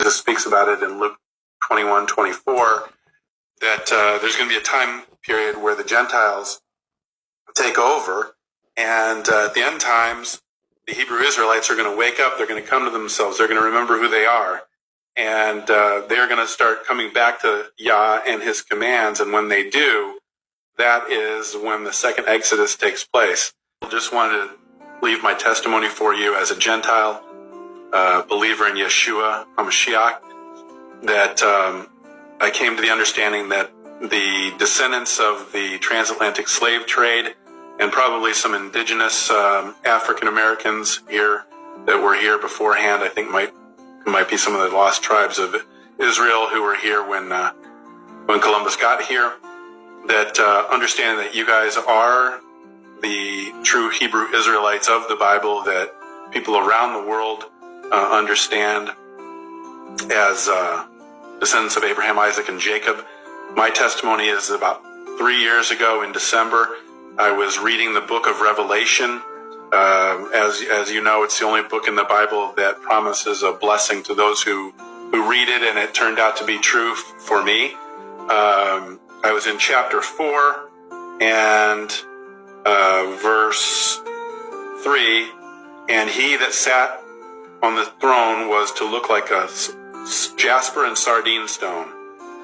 Jesus speaks about it in Luke 21:24, that there's going to be a time period where the Gentiles take over, and at the end times, the Hebrew Israelites are going to wake up, they're going to come to themselves, they're going to remember who they are, and they're going to start coming back to Yah and his commands, and when they do, that is when the second Exodus takes place. I just wanted to leave my testimony for you as a Gentile believer in Yeshua HaMashiach, that I came to the understanding that the descendants of the transatlantic slave trade and probably some indigenous African Americans here that were here beforehand, I think might be some of the lost tribes of Israel who were here when Columbus got here, that understand that you guys are the true Hebrew Israelites of the Bible that people around the world understand as descendants of Abraham, Isaac, and Jacob. My testimony is about 3 years ago in December, I was reading the book of Revelation. As you know, it's the only book in the Bible that promises a blessing to those who read it, and it turned out to be true for me. I was in chapter 4 and verse 3, and he that sat on the throne was to look like a jasper and sardine stone,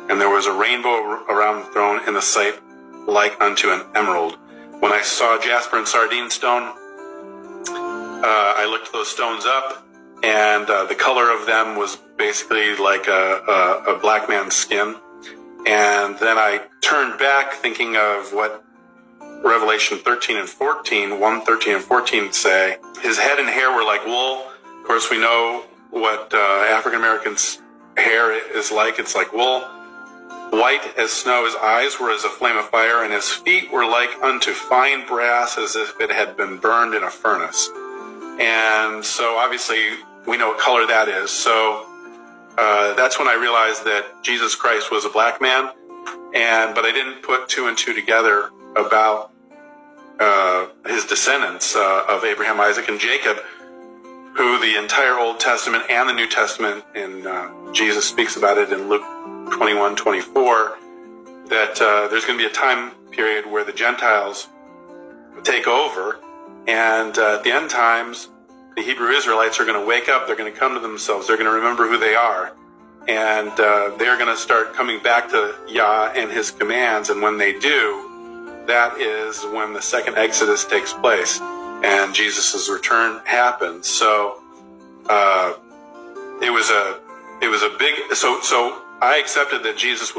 and there was a rainbow around the throne in the sight like unto an emerald. When I saw jasper and sardine stone, I looked those stones up, and the color of them was basically like a black man's skin. And then I turned back thinking of what Revelation 13 and 14 say. His head and hair were like wool. Of course, we know what African Americans' hair is like. It's like wool. White as snow, his eyes were as a flame of fire, and his feet were like unto fine brass, as if it had been burned in a furnace. And so obviously we know what color that is. So that's when I realized that Jesus Christ was a black man, but I didn't put two and two together about his descendants of Abraham, Isaac, and Jacob, who the entire Old Testament and the New Testament, and Jesus speaks about it in Luke 21:24, that there's going to be a time period where the Gentiles take over, and at the end times, the Hebrew Israelites are going to wake up, they're going to come to themselves, they're going to remember who they are, and they're going to start coming back to Yah and his commands, and when they do, that is when the second Exodus takes place, and Jesus' return happens. So it was a big, so I accepted that Jesus was